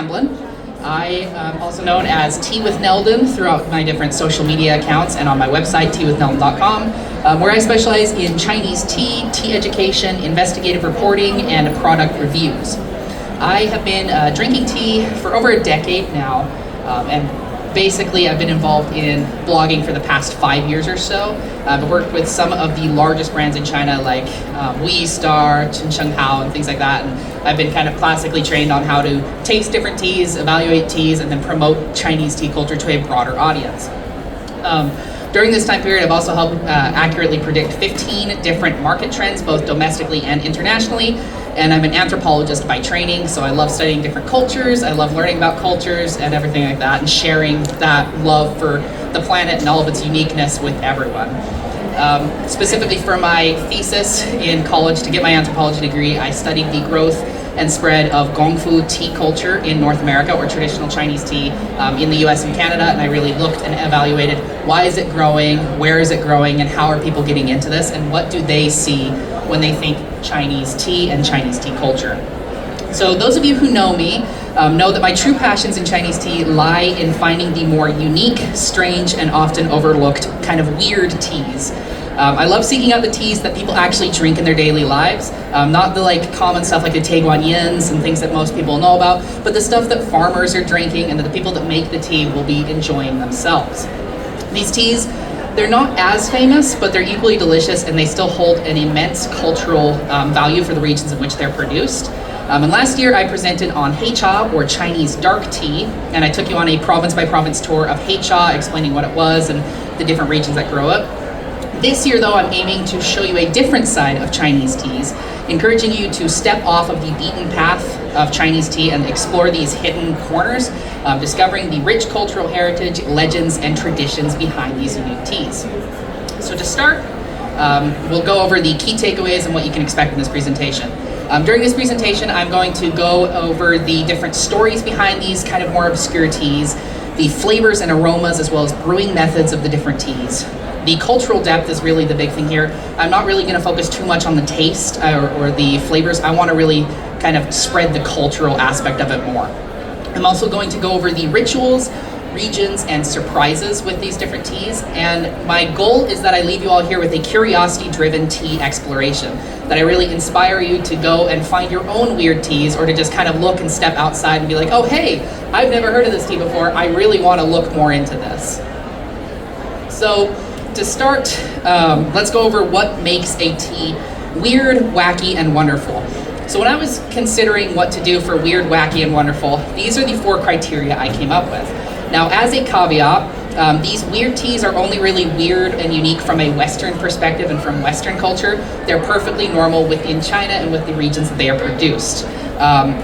Tamblin. I am also known as Tea with Neldon throughout my different social media accounts and on my website, teawithneldon.com, where I specialize in Chinese tea, tea education, investigative reporting, and product reviews. I have been drinking tea for over a decade now, and basically I've been involved in blogging for the past 5 years or so. I've worked with some of the largest brands in China like Star, Hao, and things like that. And I've been kind of classically trained on how to taste different teas, evaluate teas, and then promote Chinese tea culture to a broader audience. During this time period, I've also helped accurately predict 15 different market trends, both domestically and internationally. And I'm an anthropologist by training, so I love studying different cultures. I love learning about cultures and everything like that, and sharing that love for the planet and all of its uniqueness with everyone. Specifically for my thesis in college to get my anthropology degree, I studied the growth and spread of Gongfu tea culture in North America, or traditional Chinese tea, in the US and Canada, and I really looked and evaluated why is it growing, where is it growing, and how are people getting into this, and what do they see when they think Chinese tea and Chinese tea culture. So those of you who know me know that my true passions in Chinese tea lie in finding the more unique, strange, and often overlooked kind of weird teas. I love seeking out the teas that people actually drink in their daily lives, not the common stuff like the tieguanyins and things that most people know about, but the stuff that farmers are drinking and that the people that make the tea will be enjoying themselves. These teas, they're not as famous, but they're equally delicious, and they still hold an immense cultural value for the regions in which they're produced. And last year I presented on meicha, or Chinese dark tea, and I took you on a province-by-province tour of meicha, explaining what it was and the different regions that grow it. This year, though, I'm aiming to show you a different side of Chinese teas, encouraging you to step off of the beaten path of Chinese tea and explore these hidden corners, discovering the rich cultural heritage, legends, and traditions behind these unique teas. So to start, we'll go over the key takeaways and what you can expect in this presentation. During this presentation, I'm going to go over the different stories behind these kind of more obscure teas, the flavors and aromas, as well as brewing methods of the different teas. The cultural depth is really the big thing here. I'm not really going to focus too much on the taste or the flavors. I want to really kind of spread the cultural aspect of it more. I'm also going to go over the rituals, regions, and surprises with these different teas. And my goal is that I leave you all here with a curiosity-driven tea exploration, that I really inspire you to go and find your own weird teas, or to just kind of look and step outside and be like, oh, hey, I've never heard of this tea before. I really want to look more into this. So, to start, let's go over what makes a tea weird, wacky, and wonderful. So when I was considering what to do for weird, wacky, and wonderful, these are the 4 criteria I came up with. Now, as a caveat, these weird teas are only really weird and unique from a Western perspective and from Western culture. They're perfectly normal within China and with the regions that they are produced.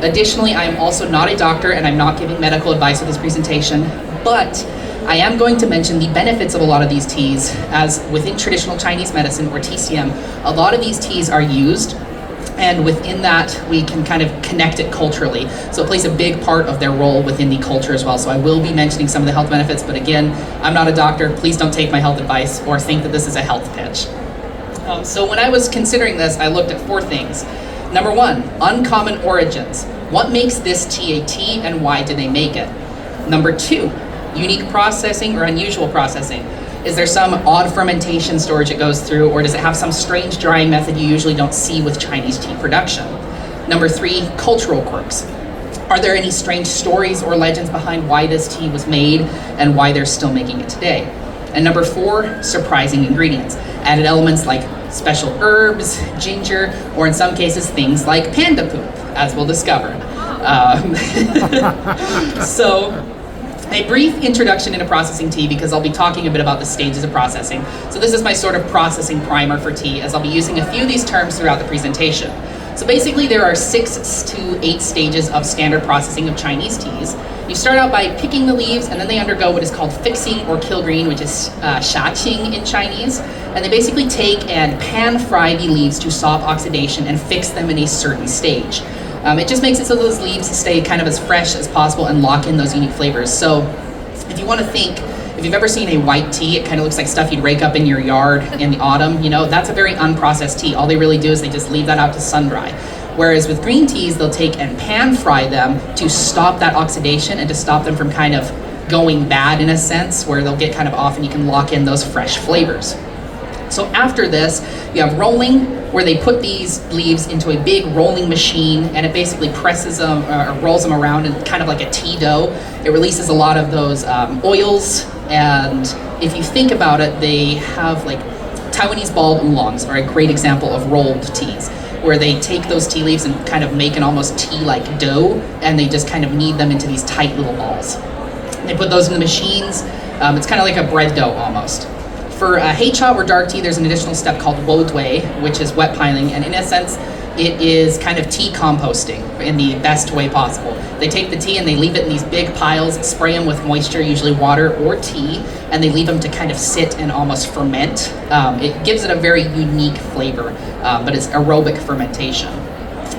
Additionally, I'm also not a doctor, and I'm not giving medical advice with this presentation, but I am going to mention the benefits of a lot of these teas, as within traditional Chinese medicine, or TCM, a lot of these teas are used, and within that we can kind of connect it culturally. So it plays a big part of their role within the culture as well. So I will be mentioning some of the health benefits, but again, I'm not a doctor. Please don't take my health advice or think that this is a health pitch. So when I was considering this, I looked at 4 things. Number 1, uncommon origins. What makes this tea a tea, and why do they make it? Number 2, unique processing or unusual processing. Is there some odd fermentation storage it goes through, or does it have some strange drying method you usually don't see with Chinese tea production? Number 3, cultural quirks. Are there any strange stories or legends behind why this tea was made and why they're still making it today? And number 4, surprising ingredients. Added elements like special herbs, ginger, or in some cases things like panda poop, as we'll discover. So, a brief introduction into processing tea, because I'll be talking a bit about the stages of processing. So this is my sort of processing primer for tea, as I'll be using a few of these terms throughout the presentation. So basically there are 6 to 8 stages of standard processing of Chinese teas. You start out by picking the leaves, and then they undergo what is called fixing or kill green, which is shaqing in Chinese. And they basically take and pan fry the leaves to stop oxidation and fix them in a certain stage. It just makes it so those leaves stay kind of as fresh as possible and lock in those unique flavors. So if you want to think, if you've ever seen a white tea, it kind of looks like stuff you'd rake up in your yard in the autumn. You know, that's a very unprocessed tea. All they really do is they just leave that out to sun dry. Whereas with green teas, they'll take and pan fry them to stop that oxidation and to stop them from kind of going bad in a sense, where they'll get kind of off and you can lock in those fresh flavors. So after this, you have rolling, where they put these leaves into a big rolling machine and it basically presses them or rolls them around in kind of like a tea dough. It releases a lot of those oils, and if you think about it, they have like Taiwanese ball oolongs are a great example of rolled teas, where they take those tea leaves and kind of make an almost tea-like dough, and they just kind of knead them into these tight little balls. They put those in the machines. It's kind of like a bread dough almost. For meicha or dark tea, there's an additional step called wodui, which is wet piling, and in a sense, it is kind of tea composting in the best way possible. They take the tea and they leave it in these big piles, spray them with moisture, usually water or tea, and they leave them to kind of sit and almost ferment. It gives it a very unique flavor, but it's aerobic fermentation.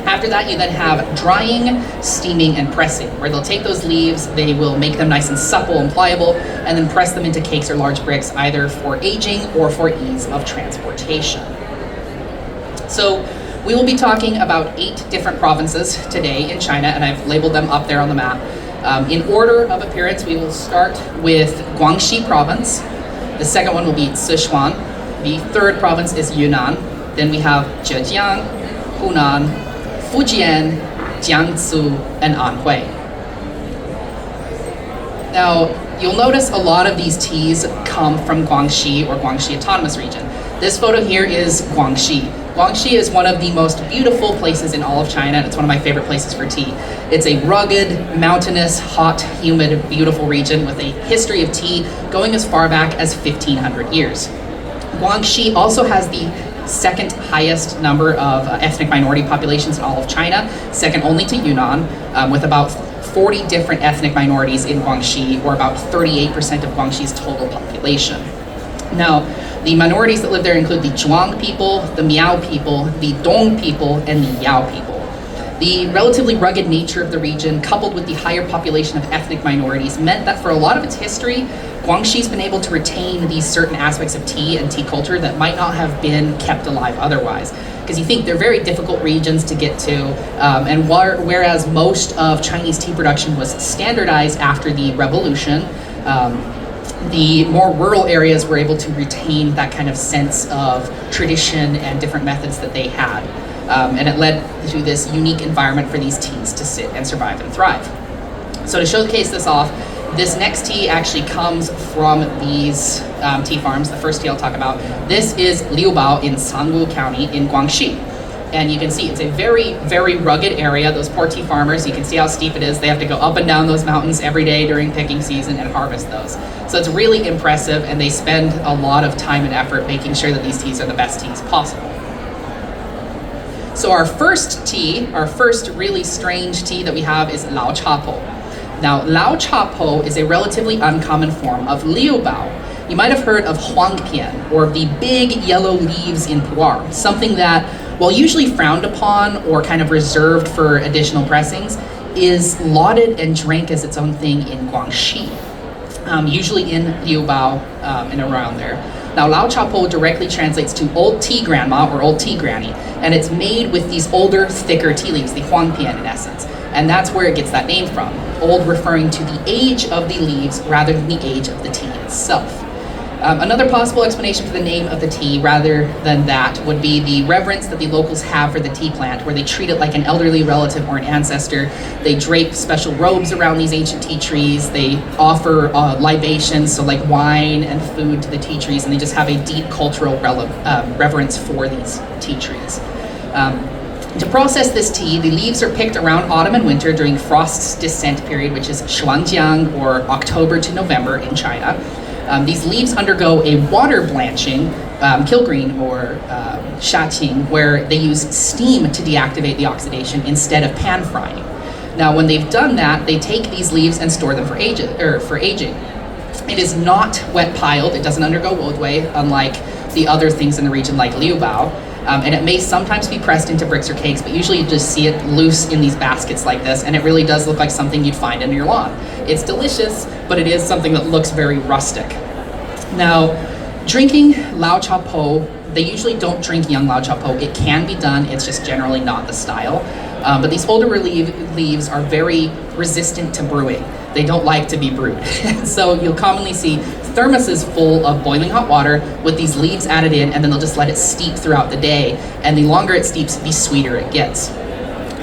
After that, you then have drying, steaming, and pressing, where they'll take those leaves, they will make them nice and supple and pliable, and then press them into cakes or large bricks, either for aging or for ease of transportation. So we will be talking about 8 different provinces today in China, and I've labeled them up there on the map. In order of appearance, we will start with Guangxi province. The second one will be Sichuan. The third province is Yunnan. Then we have Zhejiang, Hunan, Fujian, Jiangsu, and Anhui. Now, you'll notice a lot of these teas come from Guangxi or Guangxi Autonomous Region. This photo here is Guangxi. Guangxi is one of the most beautiful places in all of China, and it's one of my favorite places for tea. It's a rugged, mountainous, hot, humid, beautiful region with a history of tea going as far back as 1,500 years. Guangxi also has the second highest number of ethnic minority populations in all of China, second only to Yunnan, with about 40 different ethnic minorities in Guangxi, or about 38% of Guangxi's total population. Now, the minorities that live there include the Zhuang people, the Miao people, the Dong people, and the Yao people. The relatively rugged nature of the region, coupled with the higher population of ethnic minorities, meant that for a lot of its history, Guangxi's been able to retain these certain aspects of tea and tea culture that might not have been kept alive otherwise. Because you think they're very difficult regions to get to, and whereas most of Chinese tea production was standardized after the revolution, the more rural areas were able to retain that kind of sense of tradition and different methods that they had. And it led to this unique environment for these teas to sit and survive and thrive. So to showcase this off, this next tea actually comes from these tea farms. The first tea I'll talk about. This is Liubao in Sangwu County in Guangxi. And you can see it's a very, very rugged area. Those poor tea farmers, you can see how steep it is. They have to go up and down those mountains every day during picking season and harvest those. So it's really impressive, and they spend a lot of time and effort making sure that these teas are the best teas possible. So our first tea, our first really strange tea that we have is Lao Cha Po. Now, Lao Cha Po is a relatively uncommon form of Liu Bao. You might have heard of Huang Pian, or the big yellow leaves in pu'er, something that, while usually frowned upon or kind of reserved for additional pressings, is lauded and drank as its own thing in Guangxi, usually in Liu Bao and around there. Now, Lao Cha Po directly translates to old tea grandma or old tea granny, and it's made with these older, thicker tea leaves, the Huang Pian in essence. And that's where it gets that name from, old referring to the age of the leaves rather than the age of the tea itself. Another possible explanation for the name of the tea, rather than that, would be the reverence that the locals have for the tea plant, where they treat it like an elderly relative or an ancestor. They drape special robes around these ancient tea trees. They offer libations, so like wine and food to the tea trees, and they just have a deep cultural reverence for these tea trees. To process this tea, the leaves are picked around autumn and winter during frost's descent period, which is Shuangjiang, or October to November in China. These leaves undergo a water blanching, kilgreen or shaqing, where they use steam to deactivate the oxidation instead of pan frying. Now, when they've done that, they take these leaves and store them for aging. It is not wet piled. It doesn't undergo wodui, unlike the other things in the region like Liu Bao. And it may sometimes be pressed into bricks or cakes, but usually you just see it loose in these baskets like this, and it really does look like something you'd find in your lawn. It's delicious, but it is something that looks very rustic. Now, drinking Lao Cha Po They usually don't drink young Lao Chao Po. It can be done, it's just generally not the style. But these older leaves are very resistant to brewing. They don't like to be brewed. So you'll commonly see thermoses full of boiling hot water with these leaves added in, and then they'll just let it steep throughout the day. And the longer it steeps, the sweeter it gets.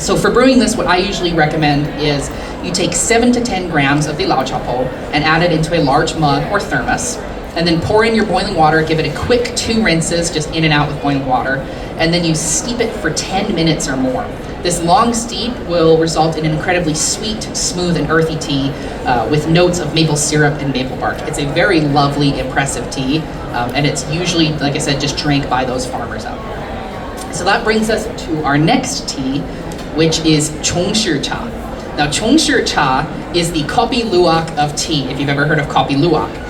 So for brewing this, what I usually recommend is you take 7 to 10 grams of the Lao Chao Po and add it into a large mug or thermos, and then pour in your boiling water, give it a quick 2 rinses, just in and out with boiling water, and then you steep it for 10 minutes or more. This long steep will result in an incredibly sweet, smooth, and earthy tea with notes of maple syrup and maple bark. It's a very lovely, impressive tea, and it's usually, like I said, just drank by those farmers out there. So that brings us to our next tea, which is Chong Shi Cha. Now, Chong Shi Cha is the kopi luwak of tea, if you've ever heard of kopi luwak.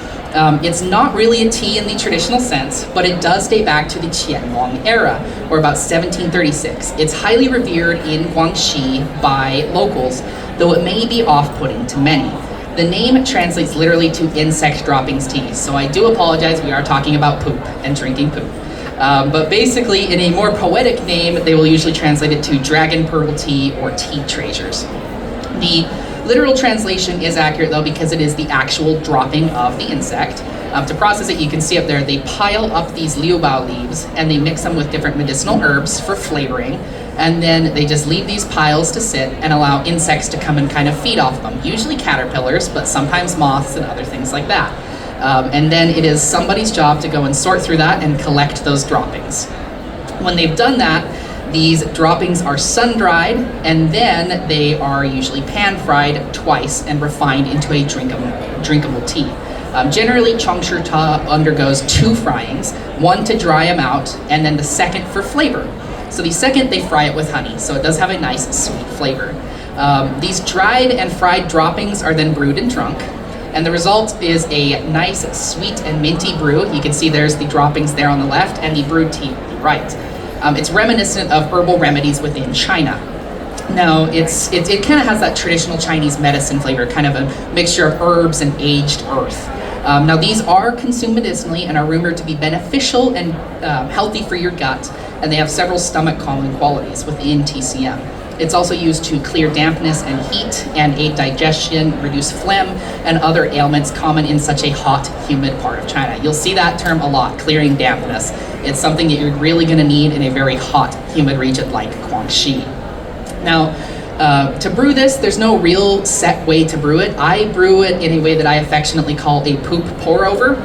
It's not really a tea in the traditional sense, but it does date back to the Qianlong era, or about 1736. It's highly revered in Guangxi by locals, though it may be off-putting to many. The name translates literally to insect droppings tea, so I do apologize, we are talking about poop and drinking poop. But basically, in a more poetic name, they will usually translate it to dragon pearl tea or tea treasures. The literal translation is accurate though, because it is the actual dropping of the insect. To process it, you can see up there, they pile up these liu bao leaves and they mix them with different medicinal herbs for flavoring, and then they just leave these piles to sit and allow insects to come and kind of feed off them, usually caterpillars, but sometimes moths and other things like that. And then it is somebody's job to go and sort through that and collect those droppings. When they've done that, these droppings are sun-dried, and then they are usually pan-fried twice and refined into a drinkable tea. Generally, Chong Shi Cha undergoes 2 fryings, one to dry them out, and then the second for flavor. So the second, they fry it with honey, so it does have a nice sweet flavor. These dried and fried droppings are then brewed and drunk, and the result is a nice sweet and minty brew. You can see there's the droppings there on the left and the brewed tea on the right. It's reminiscent of herbal remedies within China. Now, it kind of has that traditional Chinese medicine flavor, kind of a mixture of herbs and aged earth. Now, these are consumed medicinally and are rumored to be beneficial and healthy for your gut, and they have several stomach calming qualities within TCM. It's also used to clear dampness and heat and aid digestion, reduce phlegm, and other ailments common in such a hot, humid part of China. You'll see that term a lot, clearing dampness. It's something that you're really going to need in a very hot, humid region like Guangxi. Now, to brew this, there's no real set way to brew it. I brew it in a way that I affectionately call a poop pour-over.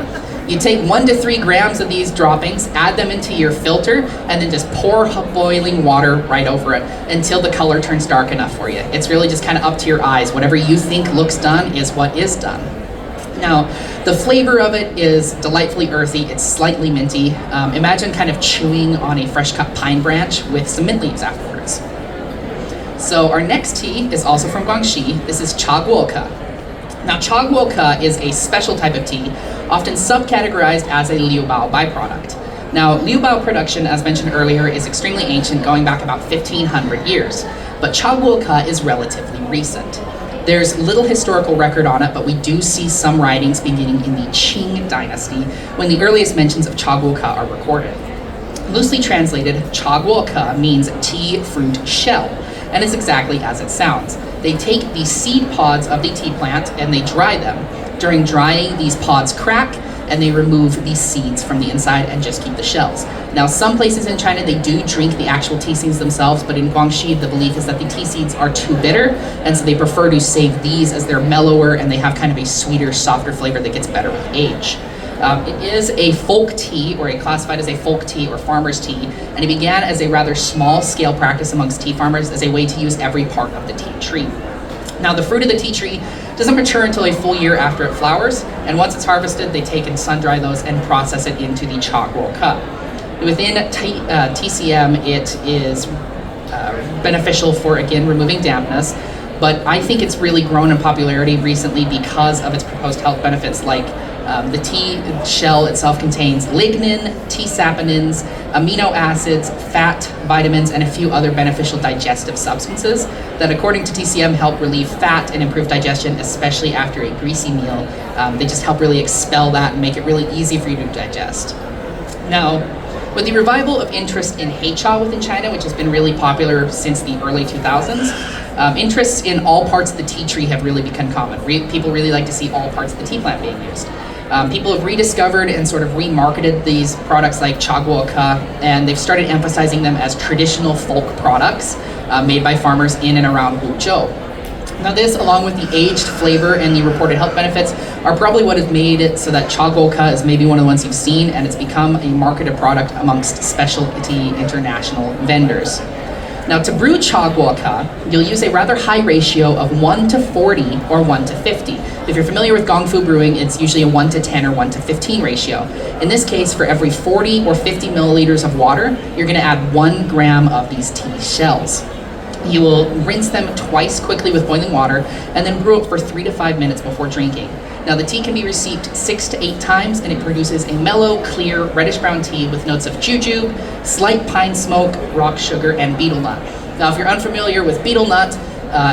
You take 1 to 3 grams of these droppings, add them into your filter, and then just pour boiling water right over it until the color turns dark enough for you. It's really just kind of up to your eyes. Whatever you think looks done is what is done. Now, the flavor of it is delightfully earthy. It's slightly minty. Imagine kind of chewing on a fresh cut pine branch with some mint leaves afterwards. So our next tea is also from Guangxi. This is cha guo ke. Now, cha guo ke is a special type of tea, often subcategorized as a liu bao byproduct. Now, liu bao production, as mentioned earlier, is extremely ancient, going back about 1,500 years, but cha guo ke is relatively recent. There's little historical record on it, but we do see some writings beginning in the Qing dynasty, when the earliest mentions of cha guo ke are recorded. Loosely translated, cha guo ke means tea fruit shell, and it's exactly as it sounds. They take the seed pods of the tea plant and they dry them. During drying, these pods crack and they remove the seeds from the inside and just keep the shells. Now, some places in China, they do drink the actual tea seeds themselves, but in Guangxi, the belief is that the tea seeds are too bitter, and so they prefer to save these as they're mellower and they have kind of a sweeter, softer flavor that gets better with age. It is a folk tea, or classified as a folk tea or farmer's tea, and it began as a rather small-scale practice amongst tea farmers as a way to use every part of the tea tree. Now, the fruit of the tea tree doesn't mature until a full year after it flowers, and once it's harvested, they take and sun-dry those and process it into the cha guo ke. Within TCM, it is beneficial for, again, removing dampness, but I think it's really grown in popularity recently because of its proposed health benefits, like the tea shell itself contains lignin, tea saponins, amino acids, fat, vitamins, and a few other beneficial digestive substances that, according to TCM, help relieve fat and improve digestion, especially after a greasy meal. They just help really expel that and make it really easy for you to digest. Now, With the revival of interest in meicha within China, which has been really popular since the early 2000s, interests in all parts of the tea tree have really become common. People really like to see all parts of the tea plant being used. People have rediscovered and sort of remarketed these products like tieguanyin, and they've started emphasizing them as traditional folk products made by farmers in and around Huzhou. Now this, along with the aged flavor and the reported health benefits, are probably what has made it so that tieguanyin is maybe one of the ones you've seen, and it's become a marketed product amongst specialty international vendors. Now to brew tieguanyin, you'll use a rather high ratio of 1 to 40 or 1 to 50. If you're familiar with Gongfu brewing, it's usually a 1 to 10 or 1 to 15 ratio. In this case, for every 40 or 50 milliliters of water, you're gonna add 1 gram of these tea shells. You will rinse them twice quickly with boiling water and then brew it for 3 to 5 minutes before drinking. Now the tea can be received 6 to 8 times, and it produces a mellow, clear, reddish-brown tea with notes of jujube, slight pine smoke, rock sugar, and betel nut. Now if you're unfamiliar with betel nut,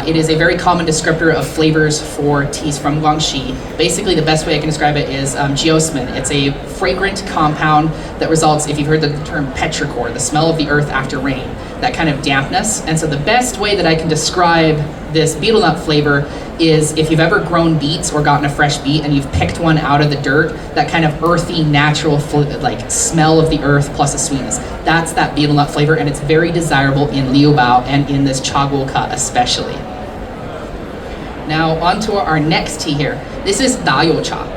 it is a very common descriptor of flavors for teas from Guangxi. Basically, the best way I can describe it is geosmin. It's a fragrant compound that results, if you've heard the term petrichor, the smell of the earth after rain, that kind of dampness. And so the best way that I can describe this betel nut flavor is if you've ever grown beets or gotten a fresh beet and you've picked one out of the dirt, that kind of earthy, natural like smell of the earth plus a sweetness. That's that betel nut flavor, and it's very desirable in Liu Bao and in this tieguanyin especially. Now on to our next tea here. This is cha.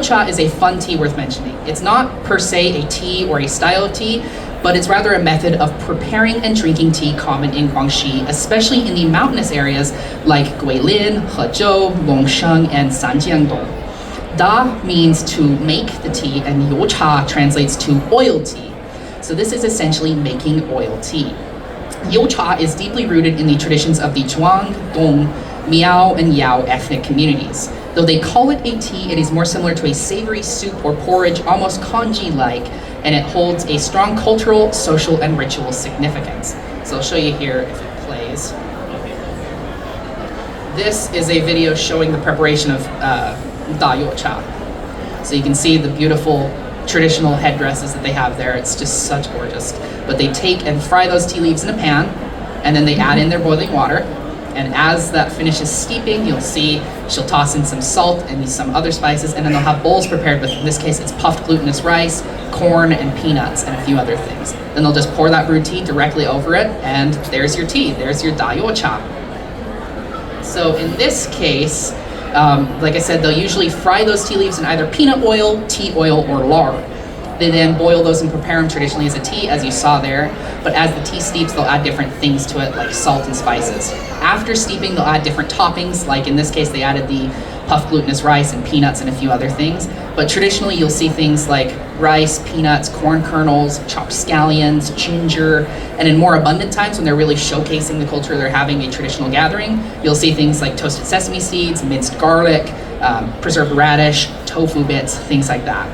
Cha is a fun tea worth mentioning. It's not per se a tea or a style of tea, but it's rather a method of preparing and drinking tea common in Guangxi, especially in the mountainous areas like Guilin, Hezhou, Longsheng, and Sanjiangdong. Da means to make the tea, and cha translates to oil tea. So this is essentially making oil tea. Cha is deeply rooted in the traditions of the Zhuang, Dong, Miao, and Yao ethnic communities. Though they call it a tea, it is more similar to a savory soup or porridge, almost congee-like, and it holds a strong cultural, social, and ritual significance. So I'll show you here if it plays. This is a video showing the preparation of cha. So you can see the beautiful traditional headdresses that they have there. It's just such gorgeous. But they take and fry those tea leaves in a pan, and then they add in their boiling water. And as that finishes steeping, you'll see she'll toss in some salt and some other spices, and then they'll have bowls prepared with, in this case, it's puffed glutinous rice, corn, and peanuts, and a few other things. Then they'll just pour that brewed tea directly over it, and there's your tea. There's your cha. So in this case, like I said, they'll usually fry those tea leaves in either peanut oil, tea oil, or lard. They then boil those and prepare them traditionally as a tea, as you saw there. But as the tea steeps, they'll add different things to it, like salt and spices. After steeping, they'll add different toppings, like in this case, they added the puffed glutinous rice and peanuts and a few other things. But traditionally, you'll see things like rice, peanuts, corn kernels, chopped scallions, ginger, and in more abundant times when they're really showcasing the culture, they're having a traditional gathering, you'll see things like toasted sesame seeds, minced garlic, preserved radish, tofu bits, things like that.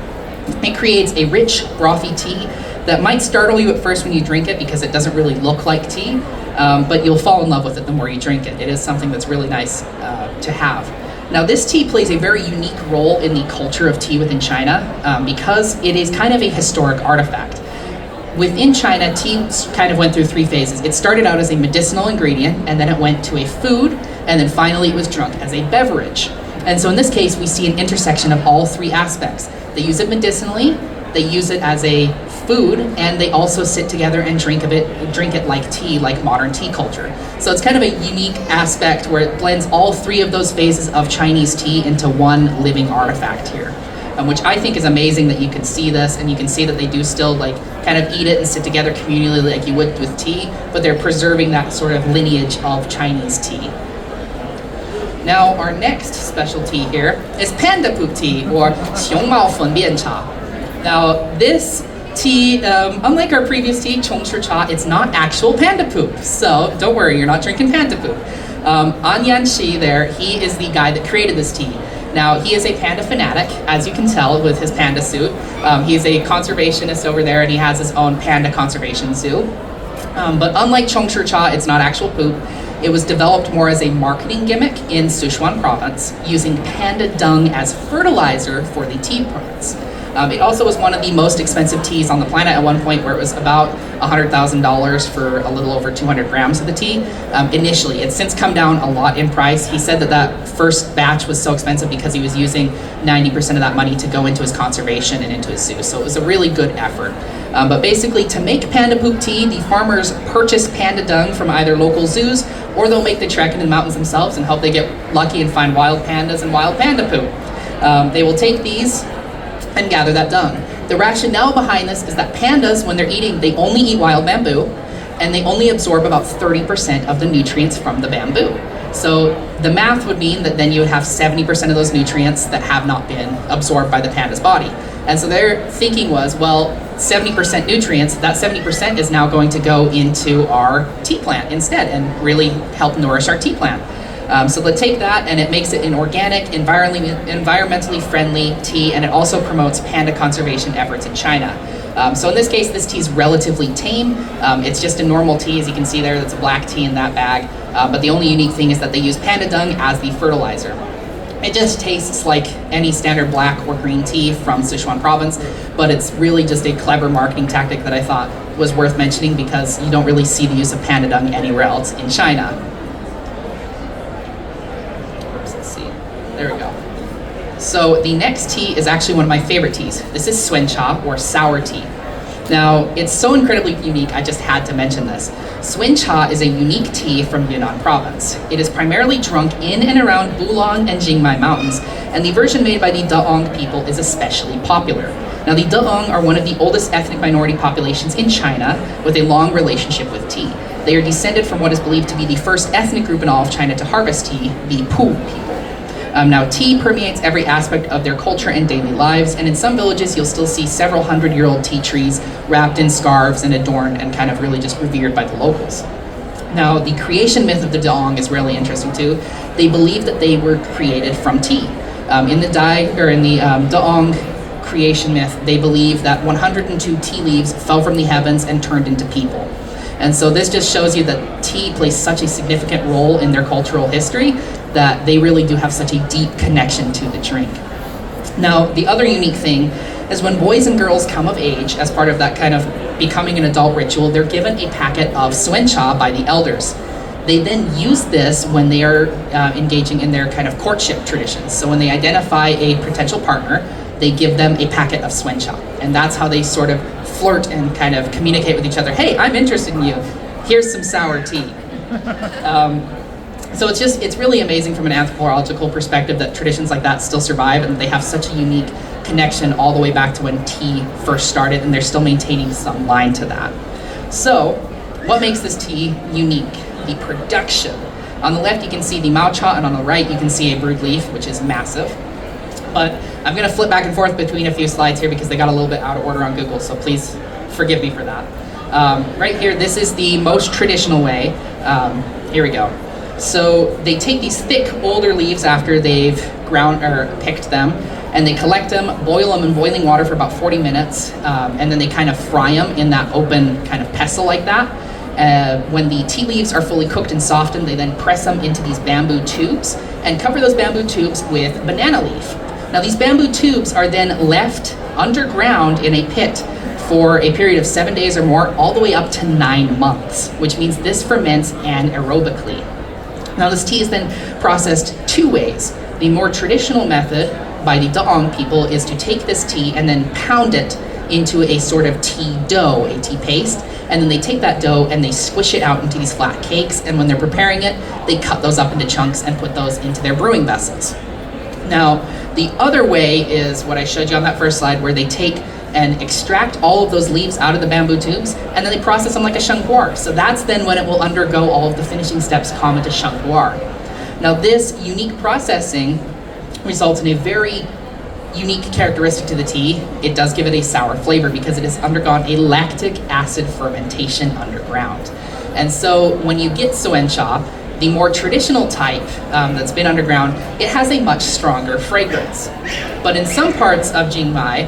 It creates a rich, brothy tea that might startle you at first when you drink it because it doesn't really look like tea, but you'll fall in love with it the more you drink it. It is something that's really nice to have. Now this tea plays a very unique role in the culture of tea within China because it is kind of a historic artifact. Within China, tea kind of went through 3 phases. It started out as a medicinal ingredient, and then it went to a food, and then finally it was drunk as a beverage. And so in this case, we see an intersection of all 3 aspects. They use it medicinally, they use it as a food, and they also sit together and drink it like tea, like modern tea culture. So it's kind of a unique aspect where it blends all 3 of those phases of Chinese tea into one living artifact here, which I think is amazing that you can see this, and you can see that they do still like kind of eat it and sit together communally like you would with tea, but they're preserving that sort of lineage of Chinese tea. Now, our next specialty here is panda poop tea, or 熊猫粉便茶. Now, this tea, unlike our previous tea, Chong Shi Cha, it's not actual panda poop. So don't worry, you're not drinking panda poop. An Shi there, he is the guy that created this tea. Now, he is a panda fanatic, as you can tell with his panda suit. He's a conservationist over there, and he has his own panda conservation zoo. But unlike Chong Shi Cha, it's not actual poop. It was developed more as a marketing gimmick in Sichuan province, using panda dung as fertilizer for the tea plants. It also was one of the most expensive teas on the planet at one point, where it was about $100,000 for a little over 200 grams of the tea. Initially, it's since come down a lot in price. He said that that first batch was so expensive because he was using 90% of that money to go into his conservation and into his zoo. So it was a really good effort. But basically, to make panda poop tea, the farmers purchase panda dung from either local zoos, or they'll make the trek into the mountains themselves and hope they get lucky and find wild pandas and wild panda poop. They will take these and gather that dung. The rationale behind this is that pandas, when they're eating, they only eat wild bamboo, and they only absorb about 30% of the nutrients from the bamboo. So the math would mean that then you would have 70% of those nutrients that have not been absorbed by the panda's body. And so their thinking was, well, 70% nutrients, that 70% is now going to go into our tea plant instead and really help nourish our tea plant. So they take that, and it makes it an organic, environmentally friendly tea, and it also promotes panda conservation efforts in China. So in this case, this tea is relatively tame. It's just a normal tea, as you can see there. That's a black tea in that bag. But the only unique thing is that they use panda dung as the fertilizer. It just tastes like any standard black or green tea from Sichuan province, but it's really just a clever marketing tactic that I thought was worth mentioning, because you don't really see the use of panda dung anywhere else in China. Let's see. There we go. So the next tea is actually one of my favorite teas. This is Suen Cha, or sour tea. Now, it's so incredibly unique, I just had to mention this. Suen Cha is a unique tea from Yunnan province. It is primarily drunk in and around Bulong and Jingmai mountains, and the version made by the Daong people is especially popular. Now, the Daong are one of the oldest ethnic minority populations in China, with a long relationship with tea. They are descended from what is believed to be the first ethnic group in all of China to harvest tea, the Pu people. Now, tea permeates every aspect of their culture and daily lives, and in some villages you'll still see several hundred-year-old tea trees wrapped in scarves and adorned and kind of really just revered by the locals. Now, the creation myth of the Daong is really interesting too. They believe that they were created from tea. In the Daong creation myth, they believe that 102 tea leaves fell from the heavens and turned into people. And so this just shows you that tea plays such a significant role in their cultural history, that they really do have such a deep connection to the drink. Now, the other unique thing is when boys and girls come of age as part of that kind of becoming an adult ritual, they're given a packet of Suen Cha by the elders. They then use this when they are engaging in their kind of courtship traditions. So when they identify a potential partner, they give them a packet of Suen Cha. And that's how they sort of flirt and kind of communicate with each other. Hey, I'm interested in you. Here's some sour tea. So it's really amazing from an anthropological perspective that traditions like that still survive, and they have such a unique connection all the way back to when tea first started, and they're still maintaining some line to that. So what makes this tea unique? The production. On the left you can see the meicha, and on the right you can see a brewed leaf, which is massive. But I'm going to flip back and forth between a few slides here because they got a little bit out of order on Google, so please forgive me for that. Right here, this is the most traditional way. Here we go. So they take these thick, older leaves after they've ground or picked them, and they collect them, boil them in boiling water for about 40 minutes, and then they kind of fry them in that open kind of pestle like that. When the tea leaves are fully cooked and softened, they then press them into these bamboo tubes and cover those bamboo tubes with banana leaf. Now, these bamboo tubes are then left underground in a pit for a period of 7 days or more, all the way up to 9 months, which means this ferments anaerobically. Now, this tea is then processed two ways. The more traditional method by the Daong people is to take this tea and then pound it into a sort of tea dough, a tea paste, and then they take that dough and they squish it out into these flat cakes, and when they're preparing it, they cut those up into chunks and put those into their brewing vessels. Now, the other way is what I showed you on that first slide, where they take and extract all of those leaves out of the bamboo tubes, and then they process them like a shengpuer. So that's then when it will undergo all of the finishing steps common to shengpuer. Now, this unique processing results in a very unique characteristic to the tea. It does give it a sour flavor because it has undergone a lactic acid fermentation underground. And so when you get Suen Cha, the more traditional type that's been underground, it has a much stronger fragrance. But in some parts of Jingmai,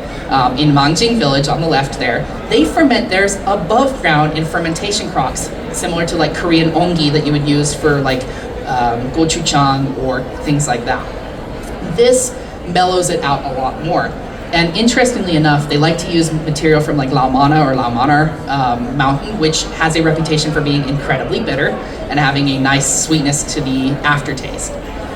in Mangjing village on the left there, they ferment theirs above ground in fermentation crocks, similar to like Korean ongi that you would use for like gochujang or things like that. This mellows it out a lot more. And interestingly enough, they like to use material from like Laomana or Laomanar mountain, which has a reputation for being incredibly bitter and having a nice sweetness to the aftertaste.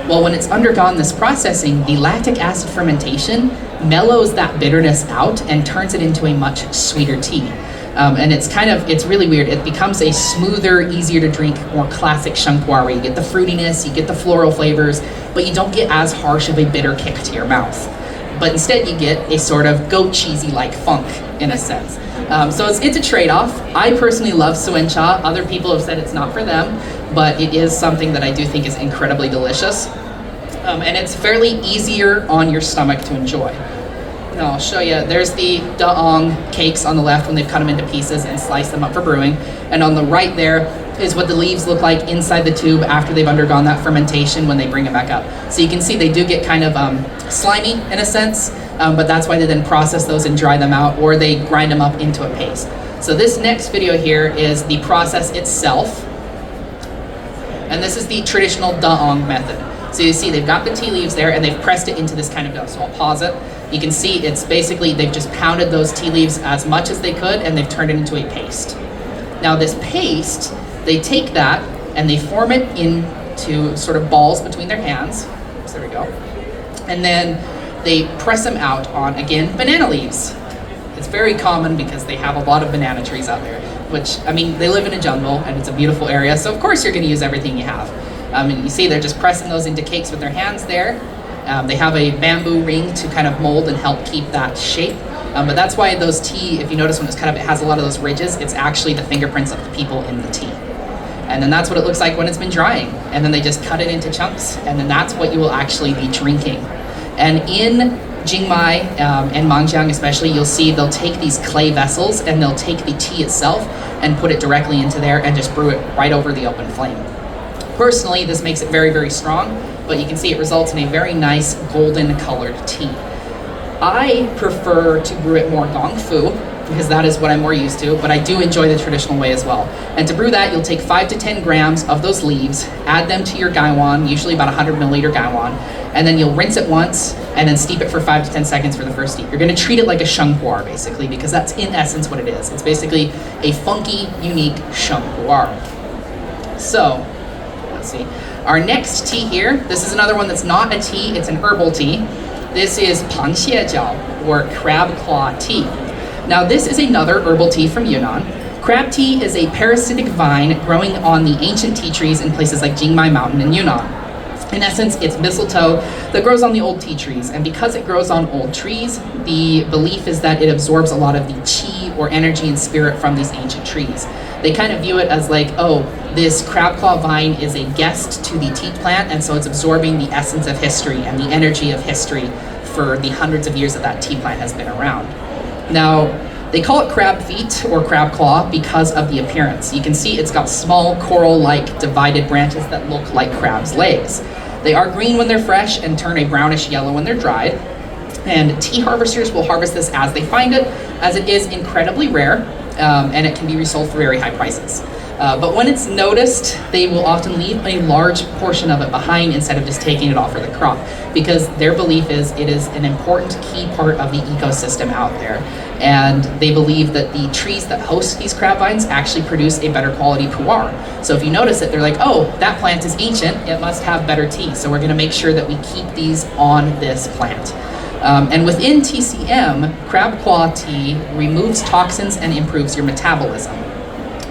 Well, when it's undergone this processing, the lactic acid fermentation mellows that bitterness out and turns it into a much sweeter tea. And it's really weird. It becomes a smoother, easier to drink, more classic shengpuar, where you get the fruitiness, you get the floral flavors, but you don't get as harsh of a bitter kick to your mouth. But instead you get a sort of goat cheesy-like funk, in a sense. So it's a trade-off. I personally love suen cha. Other people have said it's not for them, but it is something that I do think is incredibly delicious. And it's fairly easier on your stomach to enjoy. Now I'll show you, there's the daong cakes on the left when they've cut them into pieces and sliced them up for brewing. And on the right there is what the leaves look like inside the tube after they've undergone that fermentation when they bring it back up. So you can see they do get kind of slimy in a sense, but that's why they then process those and dry them out, or they grind them up into a paste. So this next video here is the process itself. And this is the traditional daong method. So you see they've got the tea leaves there and they've pressed it into this kind of dough. So I'll pause it. You can see it's basically, they've just pounded those tea leaves as much as they could and they've turned it into a paste. Now this paste, they take that and they form it into sort of balls between their hands. So there we go. And then they press them out on, again, banana leaves. It's very common because they have a lot of banana trees out there, which, I mean, they live in a jungle and it's a beautiful area, so of course you're gonna use everything you have. And you see they're just pressing those into cakes with their hands there. They have a bamboo ring to kind of mold and help keep that shape. But that's why those tea, if you notice when it's cut up, it has a lot of those ridges. It's actually the fingerprints of the people in the tea. And then that's what it looks like when it's been drying. And then they just cut it into chunks, and then that's what you will actually be drinking. And in Jingmai and Mangjiang especially, you'll see they'll take these clay vessels and they'll take the tea itself and put it directly into there and just brew it right over the open flame. Personally, this makes it very, very strong, but you can see it results in a very nice golden colored tea. I prefer to brew it more gong fu, because that is what I'm more used to, but I do enjoy the traditional way as well. And to brew that, you'll take 5 to 10 grams of those leaves, add them to your gaiwan, usually about 100 milliliter gaiwan, and then you'll rinse it once, and then steep it for 5 to 10 seconds for the first steep. You're gonna treat it like a shengpuar, basically, because that's in essence what it is. It's basically a funky, unique shengpuar. So, let's see. Our next tea here, this is another one that's not a tea, it's an herbal tea. This is pang xie jiao, or crab claw tea. Now this is another herbal tea from Yunnan. Crab tea is a parasitic vine growing on the ancient tea trees in places like Jingmai Mountain in Yunnan. In essence, it's mistletoe that grows on the old tea trees, and because it grows on old trees, the belief is that it absorbs a lot of the qi or energy and spirit from these ancient trees. They kind of view it as like, oh, this crab claw vine is a guest to the tea plant, and so it's absorbing the essence of history and the energy of history for the hundreds of years that that tea plant has been around. Now, they call it crab feet or crab claw because of the appearance. You can see it's got small coral-like divided branches that look like crab's legs. They are green when they're fresh and turn a brownish yellow when they're dried. And tea harvesters will harvest this as they find it, as it is incredibly rare, and it can be resold for very high prices. But when it's noticed, they will often leave a large portion of it behind instead of just taking it off for the crop, because their belief is it is an important key part of the ecosystem out there. And they believe that the trees that host these crab vines actually produce a better quality pu'er. So if you notice it, they're like, oh, that plant is ancient, it must have better tea. So we're gonna make sure that we keep these on this plant. And within TCM, crab claw tea removes toxins and improves your metabolism.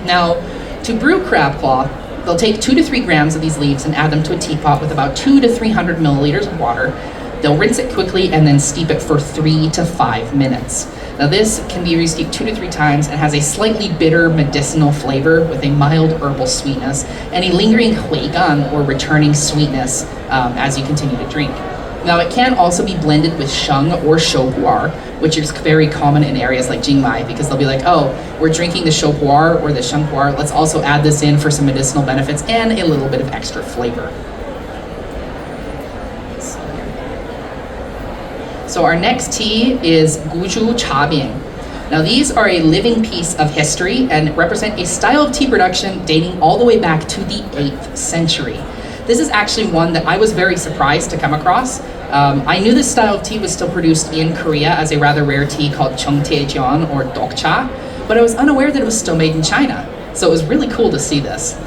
Now, to brew crab claw, they'll take 2 to 3 grams of these leaves and add them to a teapot with about 200 to 300 milliliters of water. They'll rinse it quickly and then steep it for 3 to 5 minutes. Now this can be re-steeped 2 to 3 times and has a slightly bitter medicinal flavor with a mild herbal sweetness and a lingering huigan or returning sweetness as you continue to drink. Now it can also be blended with sheng or shoupu'er, which is very common in areas like Jingmai, because they'll be like, oh, we're drinking the shoupu'er or the shengpu'er, let's also add this in for some medicinal benefits and a little bit of extra flavor. So our next tea is Guju Cha Bing. Now these are a living piece of history and represent a style of tea production dating all the way back to the 8th century. This is actually one that I was very surprised to come across. I knew this style of tea was still produced in Korea as a rather rare tea called Chong Shi Cha or Cha, but I was unaware that it was still made in China. So it was really cool to see this.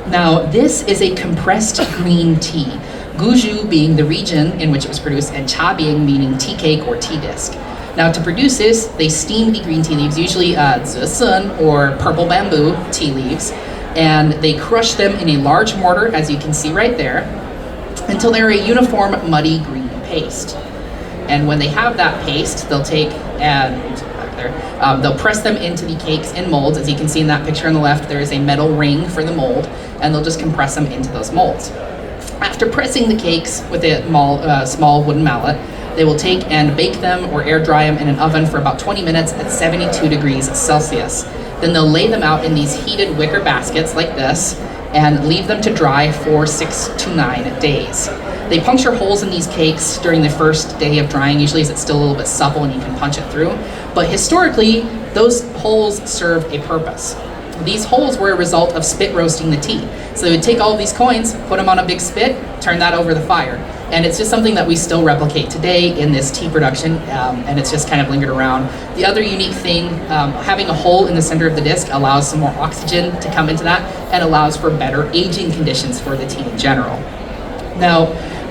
Now, this is a compressed green tea, Guju being the region in which it was produced, and cha being meaning tea cake or tea disc. Now, to produce this, they steam the green tea leaves, usually zisun or purple bamboo tea leaves, and they crush them in a large mortar, as you can see right there, until they're a uniform muddy green paste. And when they have that paste, they'll take and they'll press them into the cakes in molds. As you can see in that picture on the left, there is a metal ring for the mold, and they'll just compress them into those molds. After pressing the cakes with a small wooden mallet, they will take and bake them or air dry them in an oven for about 20 minutes at 72 degrees Celsius. Then they'll lay them out in these heated wicker baskets like this and leave them to dry for 6 to 9 days. They puncture holes in these cakes during the first day of drying, usually as it's still a little bit supple and you can punch it through. But historically, those holes served a purpose. These holes were a result of spit roasting the tea. So they would take all of these coins, put them on a big spit, turn that over the fire. And it's just something that we still replicate today in this tea production, and it's just kind of lingered around. The other unique thing, having a hole in the center of the disc allows some more oxygen to come into that and allows for better aging conditions for the tea in general. Now,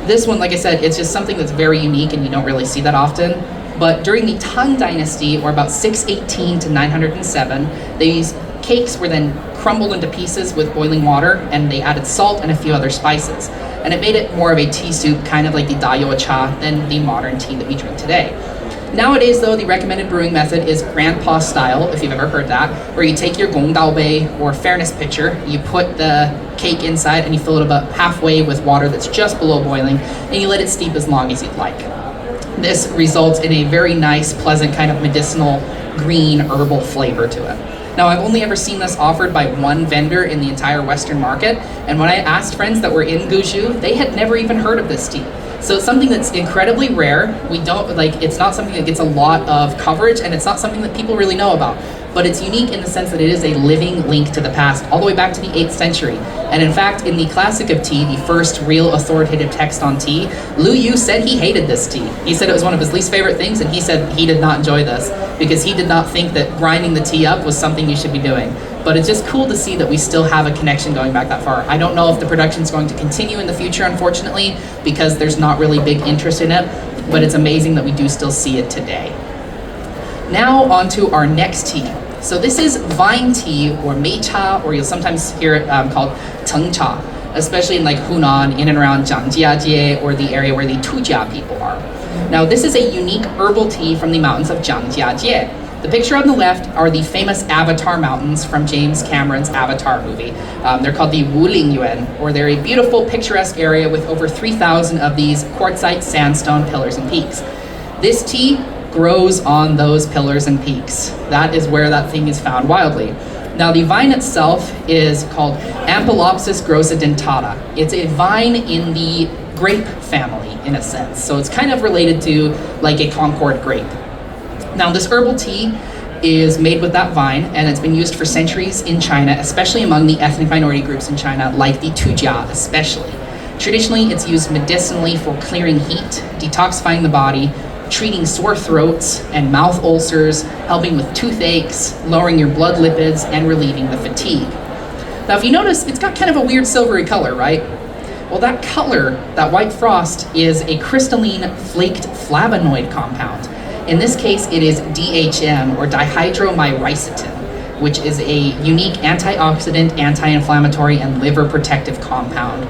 this one, like I said, it's just something that's very unique and you don't really see that often. But during the Tang Dynasty, or about 618 to 907, these cakes were then crumbled into pieces with boiling water, and they added salt and a few other spices. And it made it more of a tea soup, kind of like the dayo cha, than the modern tea that we drink today. Nowadays, though, the recommended brewing method is grandpa style, if you've ever heard that, where you take your gongdao bei, or fairness pitcher, you put the cake inside and you fill it about halfway with water that's just below boiling, and you let it steep as long as you'd like. This results in a very nice, pleasant, kind of medicinal, green, herbal flavor to it. Now, I've only ever seen this offered by one vendor in the entire Western market, and when I asked friends that were in Guju, they had never even heard of this tea. So it's something that's incredibly rare. It's not something that gets a lot of coverage, and it's not something that people really know about. But it's unique in the sense that it is a living link to the past, all the way back to the 8th century. And in fact, in the Classic of Tea, the first real authoritative text on tea, Lu Yu said he hated this tea. He said it was one of his least favorite things, and he said he did not enjoy this because he did not think that grinding the tea up was something you should be doing. But it's just cool to see that we still have a connection going back that far. I don't know if the production is going to continue in the future, unfortunately, because there's not really big interest in it, but it's amazing that we do still see it today. Now on to our next tea. So this is vine tea, or meicha, or you'll sometimes hear it called cha, especially in like Hunan, in and around Zhangjiajie, or the area where the Tujia people are. Now this is a unique herbal tea from the mountains of Zhangjiajie. The picture on the left are the famous Avatar mountains from James Cameron's Avatar movie. They're called the Wulingyuan, or they're a beautiful picturesque area with over 3,000 of these quartzite sandstone pillars and peaks. This tea grows on those pillars and peaks. That is where that thing is found wildly. Now the vine itself is called Ampelopsis grossidentata. It's a vine in the grape family in a sense. So it's kind of related to like a Concord grape. Now this herbal tea is made with that vine, and it's been used for centuries in China, especially among the ethnic minority groups in China, like the Tujia especially. Traditionally, it's used medicinally for clearing heat, detoxifying the body, treating sore throats and mouth ulcers, helping with toothaches, lowering your blood lipids, and relieving the fatigue. Now if you notice, it's got kind of a weird silvery color, right? Well, that color, that white frost, is a crystalline flaked flavonoid compound. In this case, it is DHM, or dihydromyricetin, which is a unique antioxidant, anti-inflammatory, and liver protective compound.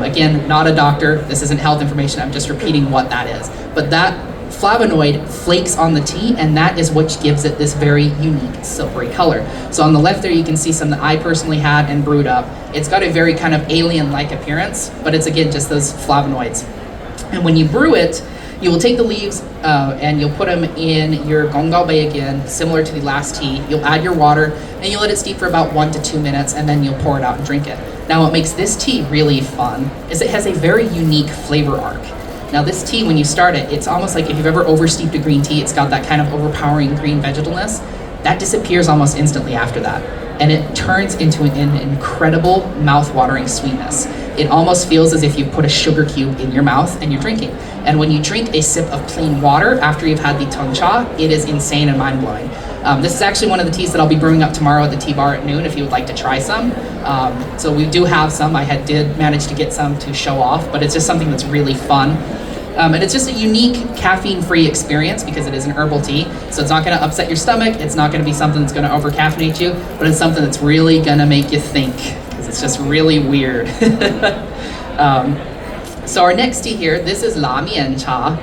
Again, not a doctor, this isn't health information, I'm just repeating what that is. But that flavonoid flakes on the tea, and that is what gives it this very unique silvery color. So on the left there you can see some that I personally had and brewed up. It's got a very kind of alien-like appearance, but it's again just those flavonoids. And when you brew it, you will take the leaves and you'll put them in your gonggao bei again, similar to the last tea. You'll add your water and you'll let it steep for about 1 to 2 minutes, and then you'll pour it out and drink it. Now what makes this tea really fun is it has a very unique flavor arc. Now this tea, when you start it, it's almost like if you've ever oversteeped a green tea, it's got that kind of overpowering green vegetalness. That disappears almost instantly after that. And it turns into an incredible mouth-watering sweetness. it almost feels as if you put a sugar cube in your mouth and you're drinking. And when you drink a sip of plain water after you've had the Tong Cha, it is insane and mind-blowing. This is actually one of the teas that I'll be brewing up tomorrow at the tea bar at noon if you would like to try some. So we do have some. I did manage to get some to show off, but it's just something that's really fun. And it's just a unique caffeine-free experience because it is an herbal tea. So it's not going to upset your stomach. It's not going to be something that's going to over-caffeinate you, but it's something that's really going to make you think because it's just really weird. So our next tea here, this is La Mian Cha.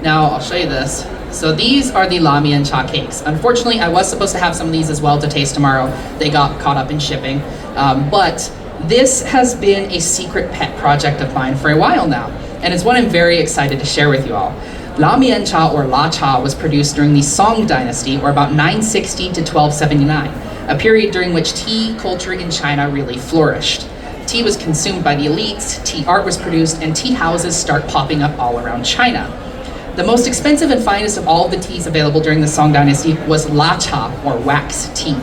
Now I'll show you this. So these are the La Mian Cha cakes. Unfortunately, I was supposed to have some of these as well to taste tomorrow. They got caught up in shipping. But this has been a secret pet project of mine for a while now. And it's one I'm very excited to share with you all. La Mian Cha or La Cha was produced during the Song dynasty, or about 960 to 1279, a period during which tea culture in China really flourished. Tea was consumed by the elites, tea art was produced, and tea houses start popping up all around China. The most expensive and finest of all of the teas available during the Song dynasty was La Cha, or wax tea,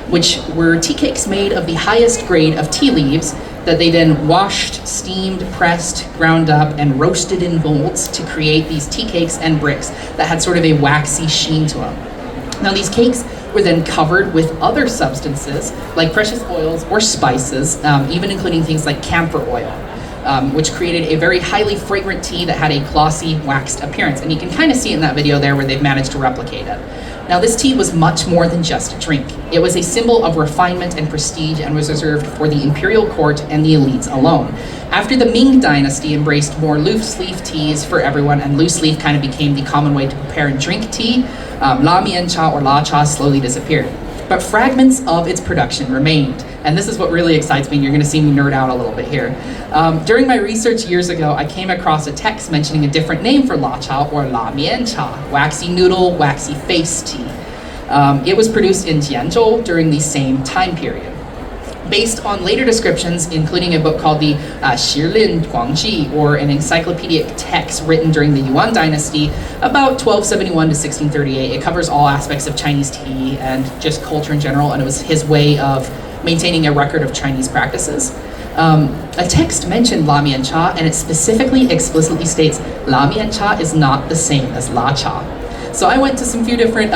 which were tea cakes made of the highest grade of tea leaves that they then washed, steamed, pressed, ground up, and roasted in molds to create these tea cakes and bricks that had sort of a waxy sheen to them. Now these cakes were then covered with other substances like precious oils or spices, even including things like camphor oil, which created a very highly fragrant tea that had a glossy, waxed appearance. And you can kind of see it in that video there where they've managed to replicate it. Now this tea was much more than just a drink. It was a symbol of refinement and prestige and was reserved for the imperial court and the elites alone. After the Ming dynasty embraced more loose leaf teas for everyone, and loose leaf kind of became the common way to prepare and drink tea, La Mian Cha or La Cha slowly disappeared. But fragments of its production remained. And this is what really excites me, and you're gonna see me nerd out a little bit here. During my research years ago, I came across a text mentioning a different name for La Cha or La Mian Cha, waxy noodle, waxy face tea. It was produced in Jianzhou during the same time period. Based on later descriptions, including a book called the Shilin Guangji, or an encyclopedic text written during the Yuan dynasty, about 1271 to 1638. It covers all aspects of Chinese tea and just culture in general, and it was his way of maintaining a record of Chinese practices. A text mentioned La Mian Cha, and it specifically explicitly states La Mian Cha is not the same as La Cha. So I went to some few different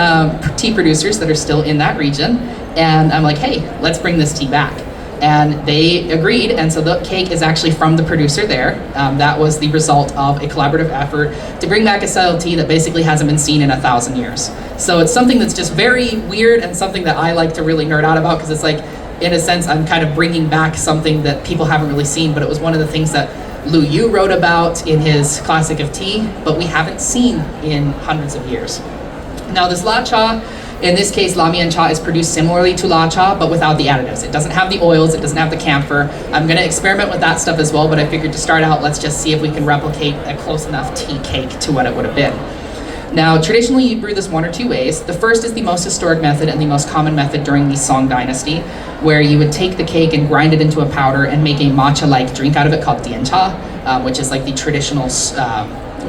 tea producers that are still in that region, and I'm like, hey, let's bring this tea back. And they agreed, and so the cake is actually from the producer there. That was the result of a collaborative effort to bring back a style of tea that basically hasn't been seen in 1,000 years. So it's something that's just very weird and something that I like to really nerd out about, because it's like, in a sense, I'm kind of bringing back something that people haven't really seen, but it was one of the things that Lu Yu wrote about in his Classic of Tea, but we haven't seen in hundreds of years. Now this La Cha, in this case, La Mian Cha is produced similarly to La Cha, but without the additives. It doesn't have the oils, it doesn't have the camphor. I'm gonna experiment with that stuff as well, but I figured to start out, let's just see if we can replicate a close enough tea cake to what it would have been. Now, traditionally you brew this one or two ways. The first is the most historic method and the most common method during the Song dynasty, where you would take the cake and grind it into a powder and make a matcha-like drink out of it called dian cha, which is like the traditional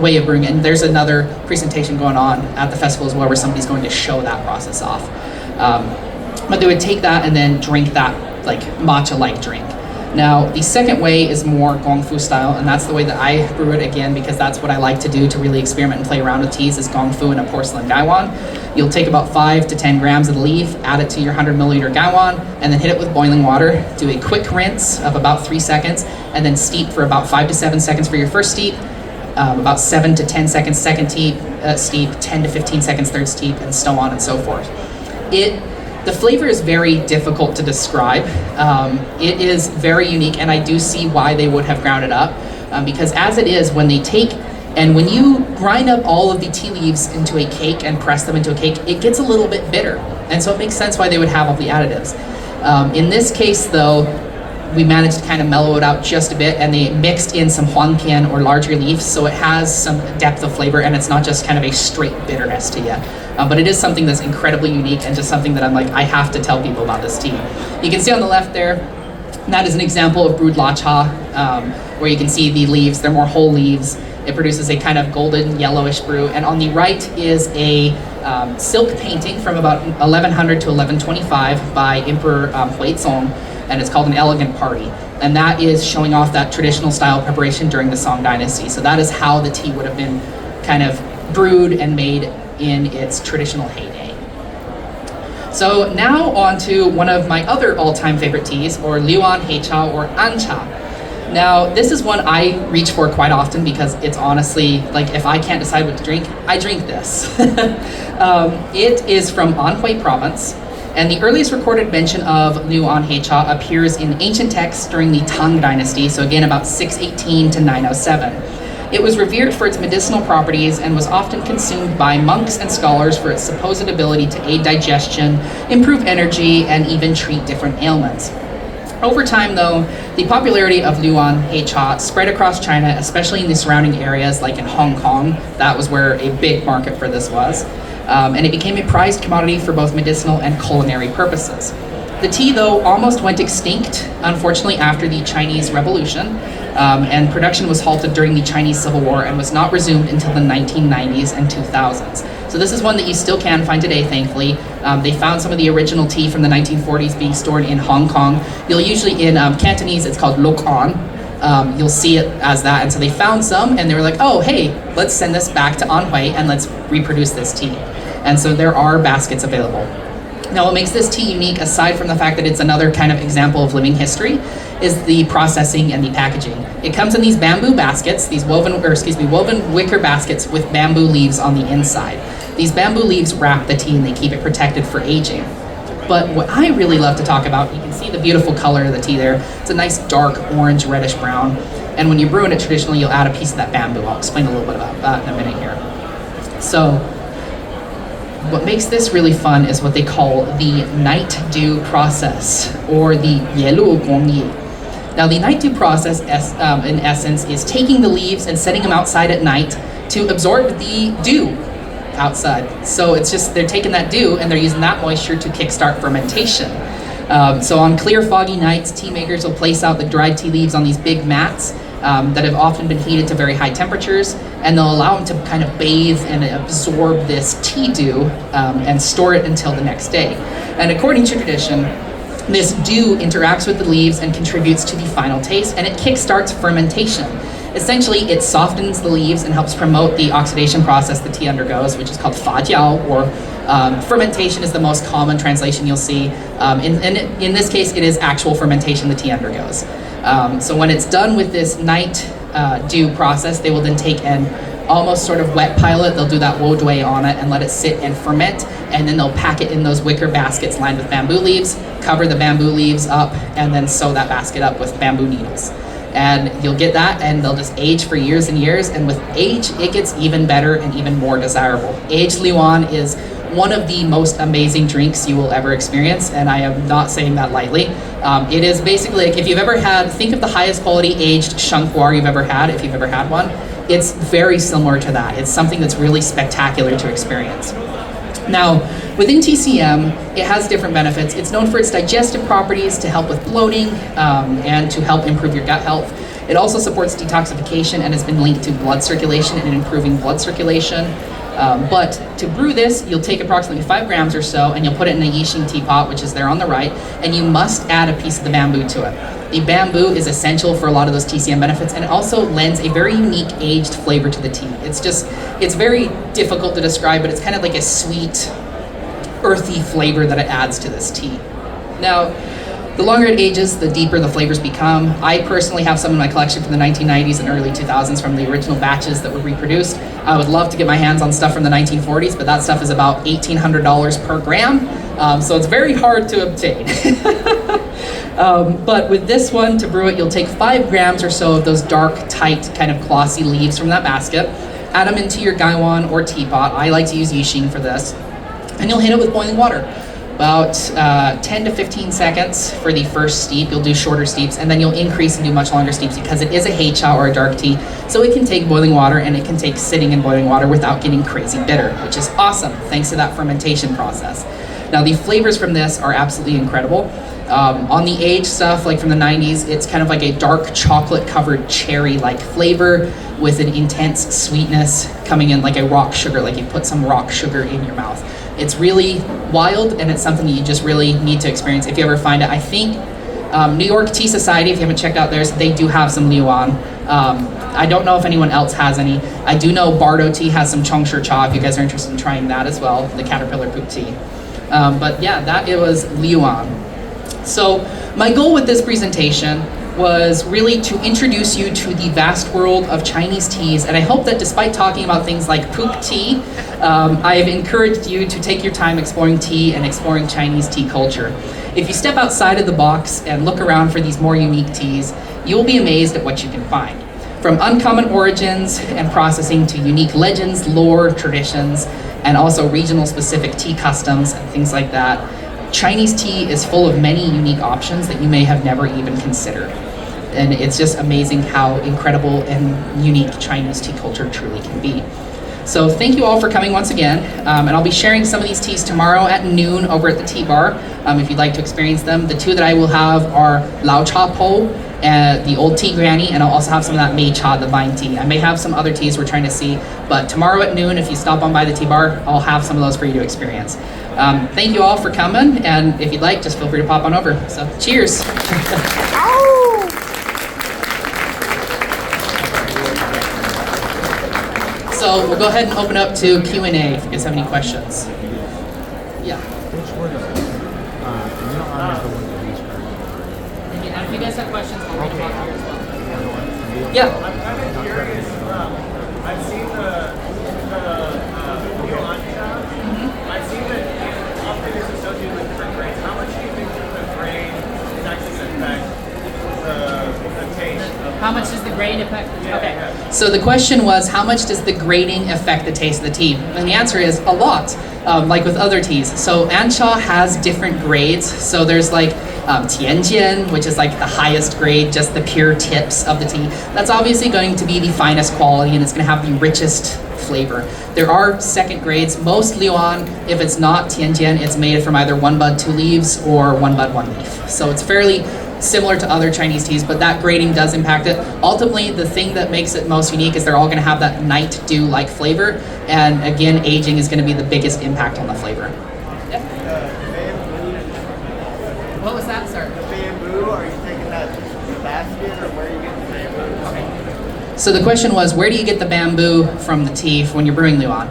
way of brewing it. And there's another presentation going on at the festival as well where somebody's going to show that process off. But they would take that and then drink that like matcha-like drink. Now, the second way is more Gong Fu style, and that's the way that I brew it again, because that's what I like to do to really experiment and play around with teas, is Gong Fu in a porcelain gaiwan. You'll take about 5 to 10 grams of the leaf, add it to your 100 milliliter gaiwan, and then hit it with boiling water. Do a quick rinse of about 3 seconds, and then steep for about 5 to 7 seconds for your first steep, about 7 to 10 seconds second steep, 10 to 15 seconds third steep, and so on and so forth. The flavor is very difficult to describe. It is very unique, and I do see why they would have ground it up, because as it is, when you grind up all of the tea leaves into a cake and press them into a cake, it gets a little bit bitter, and so it makes sense why they would have all the additives. In this case, though, we managed to kind of mellow it out just a bit, and they mixed in some huangpian or larger leaves, so it has some depth of flavor, and it's not just kind of a straight bitterness to you. But it is something that's incredibly unique, and just something that I'm like, I have to tell people about this tea. You can see on the left there, that is an example of brewed La Cha, where you can see the leaves, they're more whole leaves. It produces a kind of golden yellowish brew, and on the right is a silk painting from about 1100 to 1125 by Emperor Huizong, and it's called An Elegant Party. And that is showing off that traditional style preparation during the Song Dynasty. So that is how the tea would have been kind of brewed and made in its traditional heyday. So now on to one of my other all-time favorite teas, or Liuan Heicha or Ancha. Now, this is one I reach for quite often because it's honestly, like, if I can't decide what to drink, I drink this. It is from Anhui province, and the earliest recorded mention of Liuan Heicha appears in ancient texts during the Tang Dynasty, so again about 618 to 907. It was revered for its medicinal properties and was often consumed by monks and scholars for its supposed ability to aid digestion, improve energy, and even treat different ailments. Over time, though, the popularity of Liuan Heicha spread across China, especially in the surrounding areas like in Hong Kong. That was where a big market for this was. And it became a prized commodity for both medicinal and culinary purposes. The tea, though, almost went extinct, unfortunately, after the Chinese Revolution, and production was halted during the Chinese Civil War and was not resumed until the 1990s and 2000s. So this is one that you still can find today, thankfully. They found some of the original tea from the 1940s being stored in Hong Kong. You'll usually, in Cantonese, it's called Lok On. You'll see it as that, and so they found some, and they were like, oh, hey, let's send this back to Anhui, and let's reproduce this tea. And so there are baskets available. Now, what makes this tea unique, aside from the fact that it's another kind of example of living history, is the processing and the packaging. It comes in these bamboo baskets, these woven wicker baskets with bamboo leaves on the inside. These bamboo leaves wrap the tea and they keep it protected for aging. But what I really love to talk about, you can see the beautiful color of the tea there. It's a nice dark orange, reddish brown. And when you're brewing it traditionally, you'll add a piece of that bamboo. I'll explain a little bit about that in a minute here. So, what makes this really fun is what they call the night dew process, or the yelu gongyi. Now, the night dew process, in essence, is taking the leaves and setting them outside at night to absorb the dew outside. So it's just, they're taking that dew and they're using that moisture to kickstart fermentation. So on clear, foggy nights, tea makers will place out the dried tea leaves on these big mats that have often been heated to very high temperatures, and they'll allow them to kind of bathe and absorb this tea dew and store it until the next day. And according to tradition, this dew interacts with the leaves and contributes to the final taste, and it kickstarts fermentation. Essentially, it softens the leaves and helps promote the oxidation process the tea undergoes, which is called fajiao, or fermentation is the most common translation you'll see. In this case, it is actual fermentation the tea undergoes. So when it's done with this night dew process, they will then take an almost sort of wet pilot. They'll do that wo dui on it and let it sit and ferment, and then they'll pack it in those wicker baskets lined with bamboo leaves, cover the bamboo leaves up, and then sew that basket up with bamboo needles. And you'll get that, and they'll just age for years and years, and with age, it gets even better and even more desirable. Aged Liuan is one of the most amazing drinks you will ever experience, and I am not saying that lightly. It is basically like, if you've ever had, think of the highest quality aged shenghuar you've ever had, if you've ever had one. It's very similar to that. It's something that's really spectacular to experience. Now, within TCM, it has different benefits. It's known for its digestive properties to help with bloating and to help improve your gut health. It also supports detoxification and has been linked to blood circulation and improving blood circulation. But to brew this, you'll take approximately 5 grams or so, and you'll put it in a Yixing teapot, which is there on the right, and you must add a piece of the bamboo to it. The bamboo is essential for a lot of those TCM benefits, and it also lends a very unique aged flavor to the tea. It's very difficult to describe, but it's kind of like a sweet, earthy flavor that it adds to this tea. Now, the longer it ages, the deeper the flavors become. I personally have some in my collection from the 1990s and early 2000s from the original batches that were reproduced. I would love to get my hands on stuff from the 1940s, but that stuff is about $1,800 per gram, so it's very hard to obtain. But with this one, to brew it, you'll take 5 grams or so of those dark, tight, kind of glossy leaves from that basket, add them into your gaiwan or teapot. I like to use Yixing for this, and you'll hit it with boiling water. About 10 to 15 seconds for the first steep. You'll do shorter steeps, and then you'll increase and do much longer steeps because it is a heicha or a dark tea, so it can take boiling water and it can take sitting in boiling water without getting crazy bitter, which is awesome thanks to that fermentation process. Now, the flavors from this are absolutely incredible. On the aged stuff, like from the 90s, it's kind of like a dark chocolate-covered cherry-like flavor with an intense sweetness coming in like a rock sugar, like you put some rock sugar in your mouth. It's really wild, and it's something that you just really need to experience if you ever find it. I think New York Tea Society, if you haven't checked out theirs, they do have some Liuan. I don't know if anyone else has any. I do know Bardo Tea has some Chong Shi Cha if you guys are interested in trying that as well, the caterpillar poop tea. But yeah, it was Liuan. So my goal with this presentation was really to introduce you to the vast world of Chinese teas, and I hope that despite talking about things like poop tea, I've encouraged you to take your time exploring tea and exploring Chinese tea culture. If you step outside of the box and look around for these more unique teas, you'll be amazed at what you can find. From uncommon origins and processing to unique legends, lore, traditions, and also regional specific tea customs and things like that, Chinese tea is full of many unique options that you may have never even considered. And it's just amazing how incredible and unique Chinese tea culture truly can be. So thank you all for coming once again, and I'll be sharing some of these teas tomorrow at noon over at the tea bar, if you'd like to experience them. The two that I will have are Lao Cha Po, the old tieguanyin, and I'll also have some of that meicha, the vine tea. I may have some other teas we're trying to see, but tomorrow at noon, if you stop on by the tea bar, I'll have some of those for you to experience. Thank you all for coming, and if you'd like, just feel free to pop on over. So cheers. So we'll go ahead and open up to Q&A if you guys have any questions. Yeah. Which were those? You don't honor the one that we started. And if you guys have questions, I'll read them out here as well. Yeah. Yeah. I'm kind of curious. I've seen the I've seen that it often is associated with different grades. How much do you think that the grade is actually going to affect the taste? How much does the grade affect? Yeah, Okay. yeah. So the question was, how much does the grading affect the taste of the tea? And the answer is a lot, like with other teas. So Ancha has different grades. So there's like tieguanyin, which is like the highest grade, just the pure tips of the tea. That's obviously going to be the finest quality, and it's going to have the richest flavor. There are second grades. Most Liuan, if it's not tieguanyin, it's made from either one bud, two leaves, or one bud, one leaf. So it's fairly similar to other Chinese teas, but that grading does impact it. Ultimately, the thing that makes it most unique is they're all going to have that night dew-like flavor, and again, aging is going to be the biggest impact on the flavor. Yep. What was that, sir? The bamboo, are you taking that basket or where are you getting the bamboo? Okay. So the question was, where do you get the bamboo from the tea when you're brewing Liuan?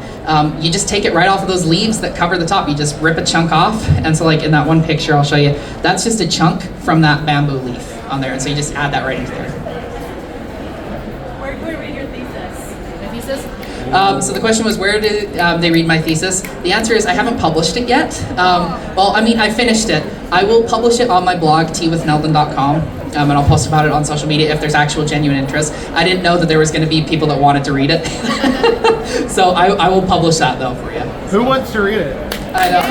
You just take it right off of those leaves that cover the top. You just rip a chunk off, and so like in that one picture I'll show you, that's just a chunk from that bamboo leaf on there, and so you just add that right into there. Where do we read your thesis? My thesis? So the question was, where did they read my thesis? The answer is I haven't published it yet. Well, I mean, I finished it. I will publish it on my blog, tieguanyin.com. And I'll post about it on social media if there's actual genuine interest. I didn't know that there was going to be people that wanted to read it. So I will publish that though for you. Who wants to read it? I know.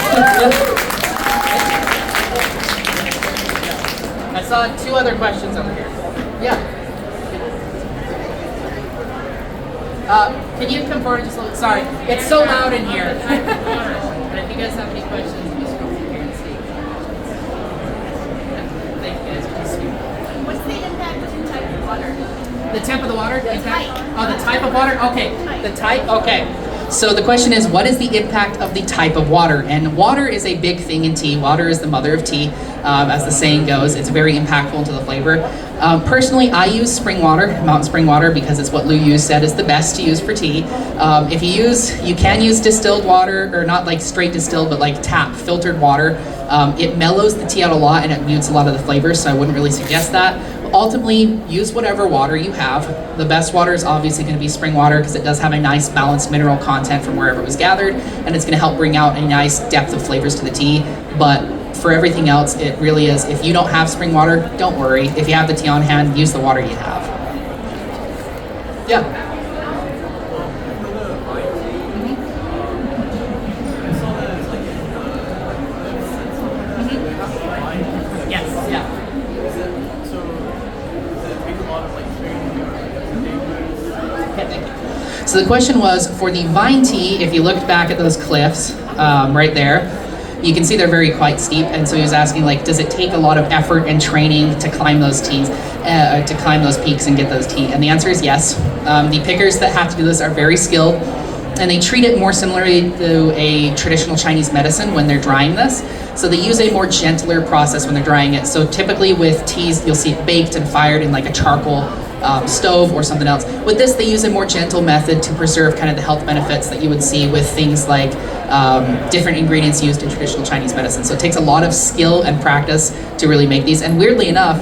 I saw two other questions over here. Yeah. Can you come forward just a little? Sorry, it's so loud in here. But if you guys have any questions, just go over here and see. Thank you guys. What's the impact of the type of water? The temp of the water? The type. Oh, the type of water? Okay. The type? Okay. So the question is, what is the impact of the type of water? And water is a big thing in tea. Water is the mother of tea, as the saying goes. It's very impactful to the flavor. Personally, I use spring water, mountain spring water, because it's what Lu Yu said is the best to use for tea. If you can use distilled water, or not like straight distilled, but like tap, filtered water. It mellows the tea out a lot and it mutes a lot of the flavors, so I wouldn't really suggest that. Ultimately, use whatever water you have. The best water is obviously going to be spring water because it does have a nice balanced mineral content from wherever it was gathered, and it's going to help bring out a nice depth of flavors to the tea. But for everything else, it really is, if you don't have spring water, don't worry. If you have the tea on hand, use the water you have. Yeah. Yes, yeah. Okay, thank you. So the question was, for the vine tea, if you looked back at those cliffs right there, you can see they're very quite steep, and so he was asking, like, does it take a lot of effort and training to climb those teas, to climb those peaks and get those tea? And the answer is yes. The pickers that have to do this are very skilled. and they treat it more similarly to a traditional Chinese medicine when they're drying this. So they use a more gentler process when they're drying it. So typically with teas, you'll see it baked and fired in like a charcoal stove or something else. With this, they use a more gentle method to preserve kind of the health benefits that you would see with things like different ingredients used in traditional Chinese medicine. So it takes a lot of skill and practice to really make these. And weirdly enough,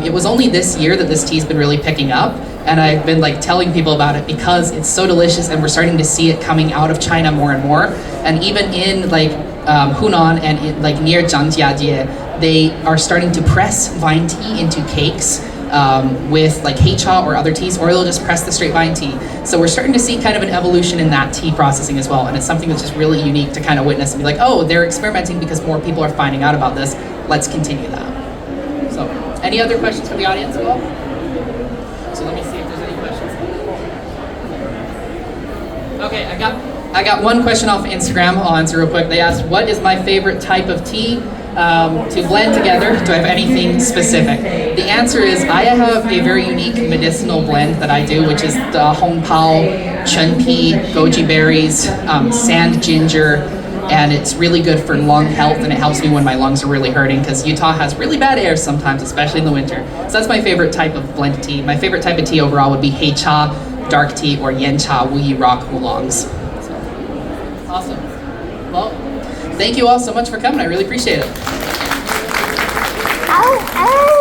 it was only this year that this tea's been really picking up. And I've been like telling people about it because it's so delicious, and we're starting to see it coming out of China more and more. And even in like Hunan and like near Zhangjiajie, they are starting to press vine tea into cakes with like meicha or other teas, or they'll just press the straight vine tea. So we're starting to see kind of an evolution in that tea processing as well, and it's something that's just really unique to kind of witness and be like, oh, they're experimenting because more people are finding out about this. Let's continue that. So, any other questions from the audience at all? So let me see if there's any questions. Okay, I got one question off Instagram. I'll answer real quick. They asked, what is my favorite type of tea to blend together? Do I have anything specific? The answer is I have a very unique medicinal blend that I do, which is the Hong Pao, Chen Pi, goji berries, sand ginger, and it's really good for lung health, and it helps me when my lungs are really hurting because Utah has really bad air sometimes, especially in the winter. So that's my favorite type of blend tea. My favorite type of tea overall would be hei cha, dark tea, or yen cha, wu yi rock oolongs. So, awesome. Well, thank you all so much for coming. I really appreciate it. Ow, ow.